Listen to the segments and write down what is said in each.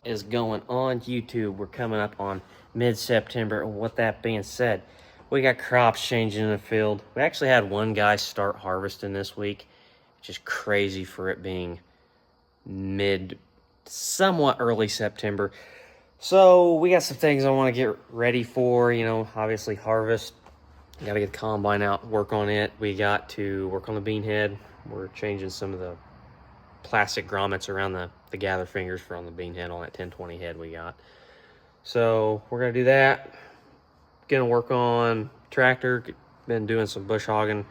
is going on YouTube? We're coming up on mid-September, and with that being said, we got crops changing in the field. We actually had one guy start harvesting this week, which is crazy for it being somewhat early September. So we got some things I want to get ready for, obviously harvest. Got to get the combine out, work on it. We got to work on the bean head. We're changing some of the plastic grommets around the gather fingers for on the bean head on that 1020 head we got. So we're going to do that. Going to work on tractor. Been doing some bush hogging,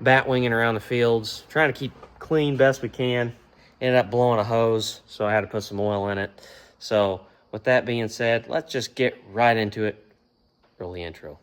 bat winging around the fields, trying to keep clean best we can. Ended up blowing a hose, so I had to put some oil in it. So with that being said, let's just get right into it. Roll the intro.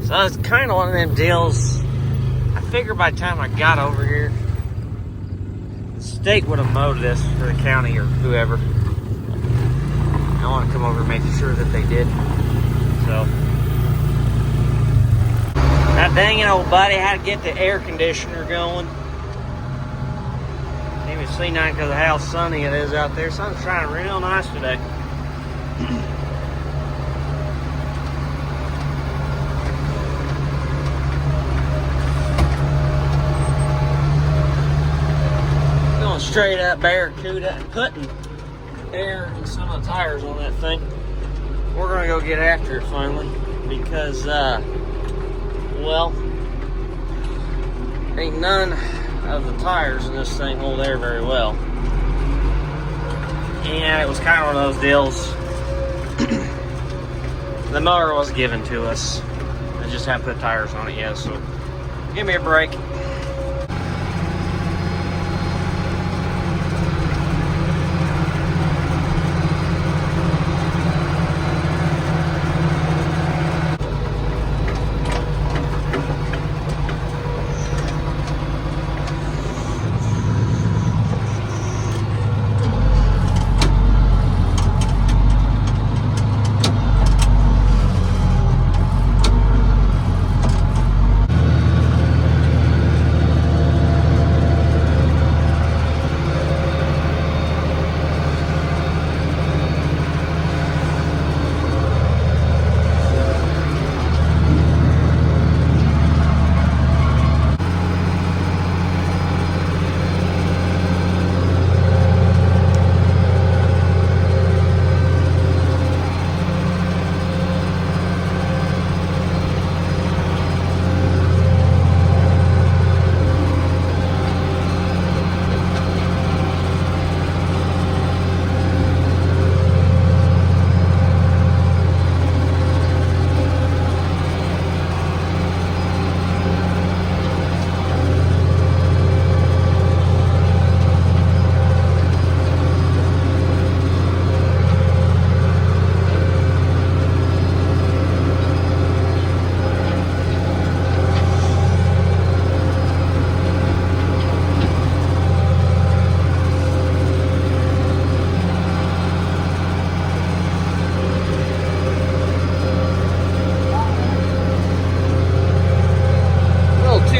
So it's kind of one of them deals. I figured by the time I got over here, the state would have mowed this for the county or whoever. I want to come over and make sure that they did. So that dang old buddy had to get the air conditioner going. Can't even see nothing because of how sunny it is out there. Sun's shining real nice today. Straight up Barracuda and putting air in some of the tires on that thing. We're gonna go get after it finally because well, ain't none of the tires in this thing hold air very well, and it was kind of one of those deals. The motor was given to us. I just haven't put tires on it yet, so give me a break.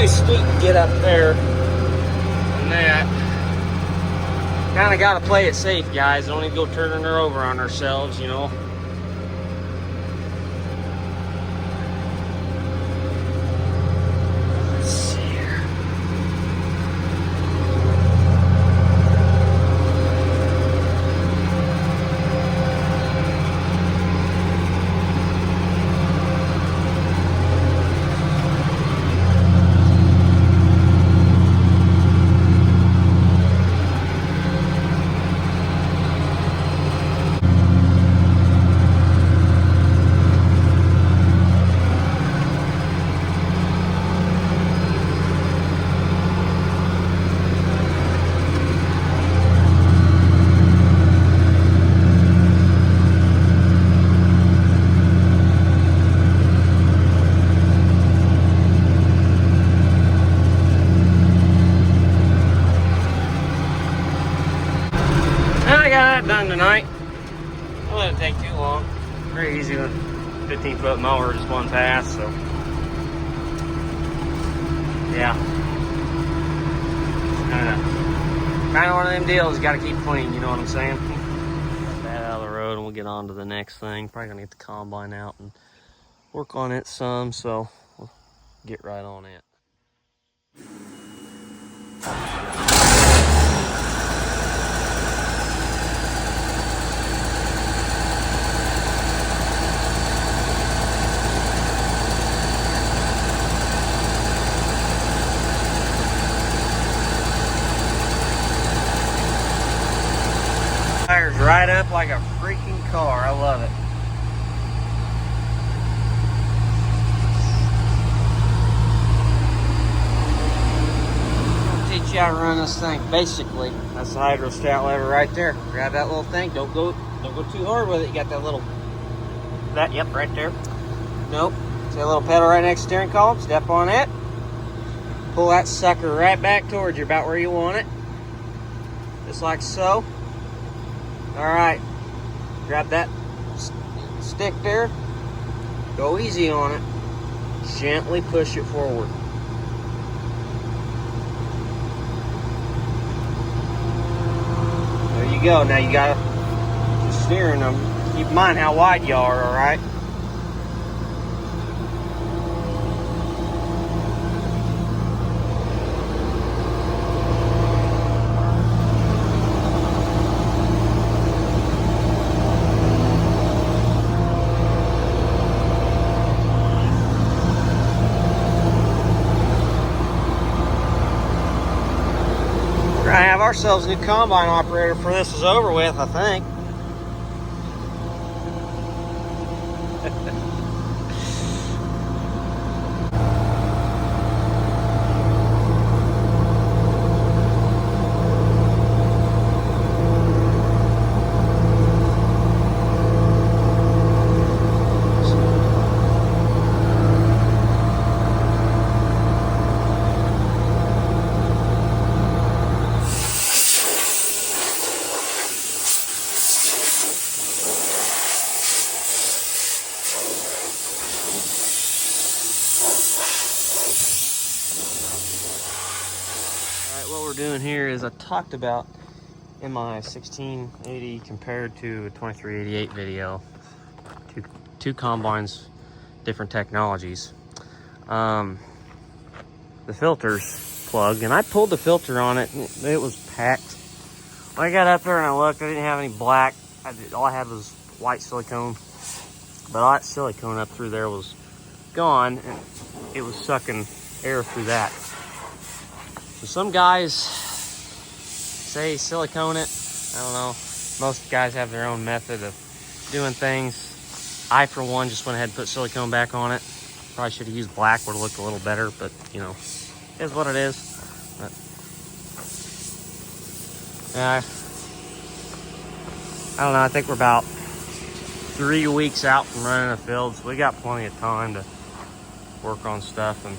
Steep to get up there, and that kind of got to play it safe, guys. Don't need to go turning her over on ourselves, Let's see here. Don't let it take too long. Very easy with 15-foot mower, just one pass, so. Yeah. Kind of one of them deals, you gotta keep clean, you know what I'm saying? Get that out of the road and we'll get on to the next thing. Probably gonna get the combine out and work on it some, so we'll get right on it. Tires right up like a freaking car. I love it. I'll teach you how to run this thing. Basically, that's the hydrostat lever right there. Grab that little thing. Don't go too hard with it. You got that little yep, right there. Nope. See that little pedal right next to the steering column? Step on it. Pull that sucker right back towards you, about where you want it. Just like so. All right, grab that stick there, go easy on it, gently push it forward. There you go. Now you got the steering them. Keep in mind how wide you are, all right? We're gonna have ourselves a new combine operator before this is over with, I think. What we're doing here is I talked about in my 1680 compared to a 2388 video, two combines, different technologies. The filter's plugged, and I pulled the filter on it, and it was packed. When I got up there and I looked, I didn't have any black. All I had was white silicone, but all that silicone up through there was gone, and it was sucking air through that. So some guys say silicone it. I don't know. Most guys have their own method of doing things. I, for one, just went ahead and put silicone back on it. Probably should have used black, would have looked a little better, but you know, it is what it is. But, yeah, I don't know. I think we're about 3 weeks out from running the field, so we got plenty of time to work on stuff. And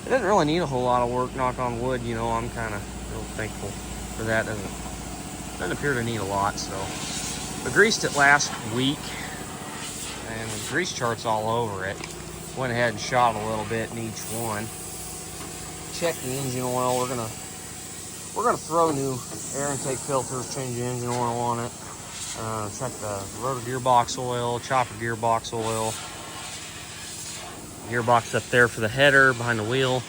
it doesn't really need a whole lot of work, knock on wood, you know. I'm kind of real thankful for that. Doesn't appear to need a lot, so. I greased it last week, and the grease chart's all over it. Went ahead and shot a little bit in each one. Check the engine oil. We're gonna throw new air intake filters, change the engine oil on it. Check the rotor gearbox oil, chopper gearbox oil. Gearbox up there for the header behind the wheel.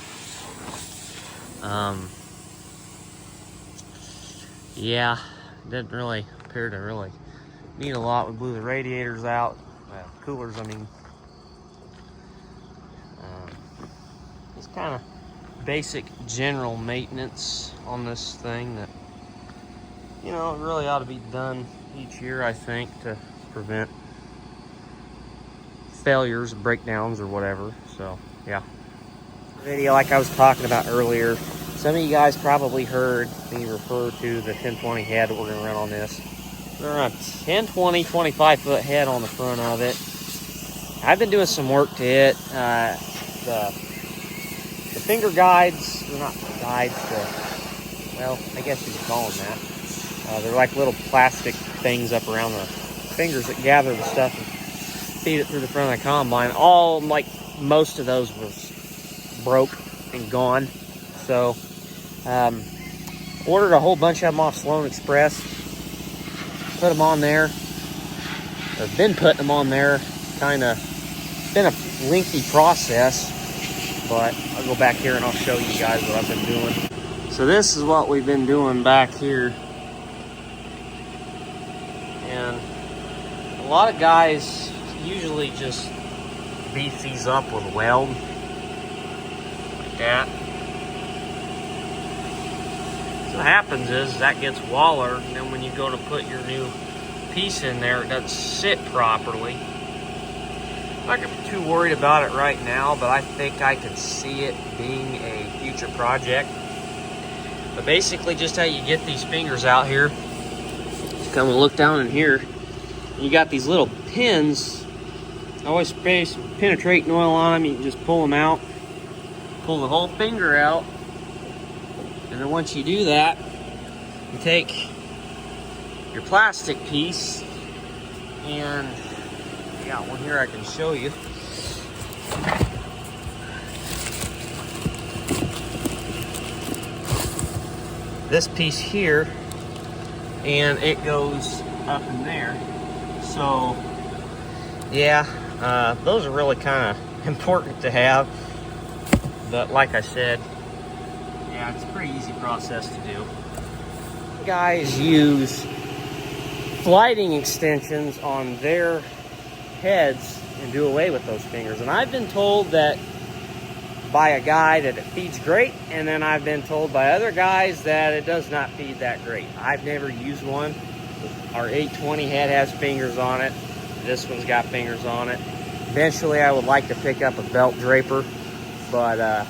Yeah, didn't really appear to really need a lot. We blew the radiators out, coolers, I mean. It's kind of basic general maintenance on this thing that, you know, it really ought to be done each year, I think, to prevent failures, breakdowns, or whatever. So yeah, video like I was talking about earlier, some of you guys probably heard me refer to the 1020 head that we're going to run on this. We're going to run a 1020 25-foot head on the front of it. I've been doing some work to it. The finger guides, they're not guides, well, I guess you could call them that. They're like little plastic things up around the fingers that gather the stuff and feed it through the front of the combine. All, like, most of those was broke and gone. So, ordered a whole bunch of them off Sloan Express. Put them on there. I've been putting them on there. Kind of been a lengthy process, but I'll go back here and I'll show you guys what I've been doing. So this is what we've been doing back here. And a lot of guys usually just beef these up with weld like that. So what happens is that gets waller, and then when you go to put your new piece in there, it doesn't sit properly. I'm not too worried about it right now, but I think I could see it being a future project. But basically, just how you get these fingers out here, you come and look down in here, and you got these little pins. I always spray some penetrating oil on them. You can just pull them out, pull the whole finger out, and then once you do that, you take your plastic piece, and I got one here I can show you. This piece here, and it goes up in there. So yeah, those are really kind of important to have, but like I said, yeah, it's a pretty easy process to do. Guys use sliding extensions on their heads and do away with those fingers, and I've been told that by a guy that it feeds great, and then I've been told by other guys that it does not feed that great. I've never used one. Our 820 head has fingers on it. This one's got fingers on it. Eventually I would like to pick up a belt draper, but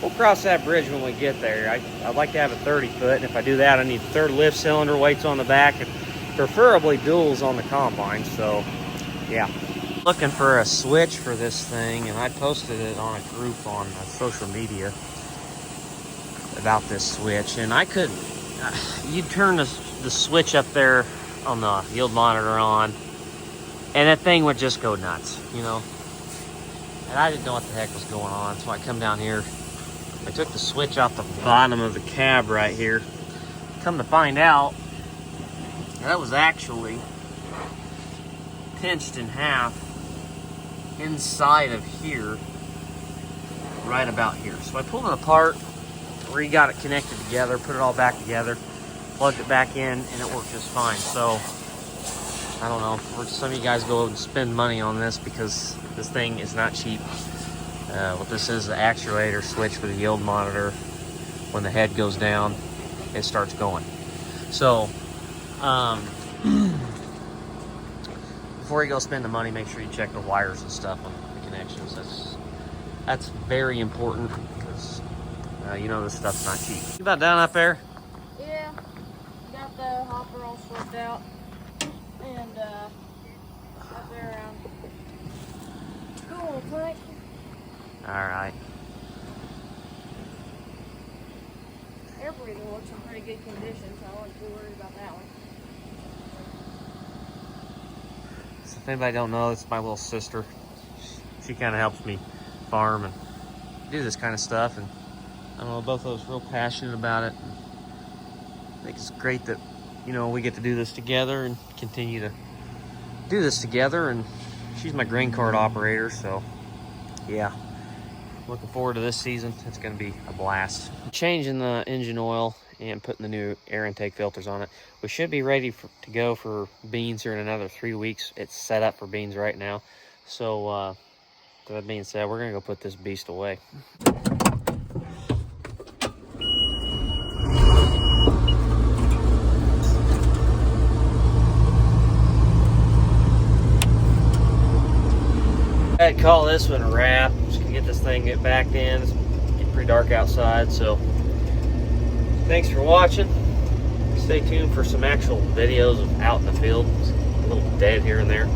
we'll cross that bridge when we get there. I'd like to have a 30 foot, and if I do that, I need a third lift cylinder, weights on the back, and preferably duals on the combine. So yeah, looking for a switch for this thing, and I posted it on a group on social media about this switch, and I couldn't. You'd turn the switch up there on the yield monitor on, and that thing would just go nuts, you know. And I didn't know what the heck was going on, so I come down here. I took the switch off the bottom of the cab right here. Come to find out, that was actually pinched in half inside of here, right about here. So I pulled it apart, re-got it connected together, put it all back together, plugged it back in, and it worked just fine. So I don't know, some of you guys go and spend money on this because this thing is not cheap. What this is, the actuator switch for the yield monitor. When the head goes down, it starts going. So before you go spend the money, make sure you check the wires and stuff on the connections. That's very important, because you know this stuff's not cheap. You about done up there? Yeah, got the hopper all sorted out, and up there around. Cool, Frank. All right. Everything looks in pretty good condition, so I wasn't too worried about that one. So if anybody don't know, it's my little sister. She kind of helps me farm and do this kind of stuff, and I don't know, both of us real passionate about it. I think it's great that, you know, we get to do this together and continue to do this together. And she's my grain cart operator, so yeah, looking forward to this season. It's going to be a blast. Changing the engine oil and putting the new air intake filters on it. We should be ready to go for beans here in another 3 weeks. It's set up for beans right now. So that being said, we're going to go put this beast away. I'd call this one a wrap. Just gonna get this thing back in. It's getting pretty dark outside, so thanks for watching. Stay tuned for some actual videos of out in the field. It's a little dead here and there.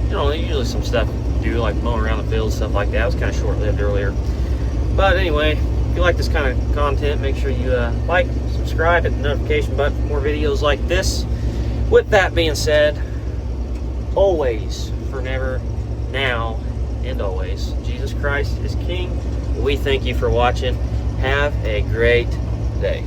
You know, usually some stuff to do, like mowing around the field, stuff like that. It was kind of short-lived earlier. But anyway, if you like this kind of content, make sure you like, subscribe, hit the notification button for more videos like this. with that being said, always, for never, now, and always, Jesus Christ is King. We thank you for watching. Have a great day.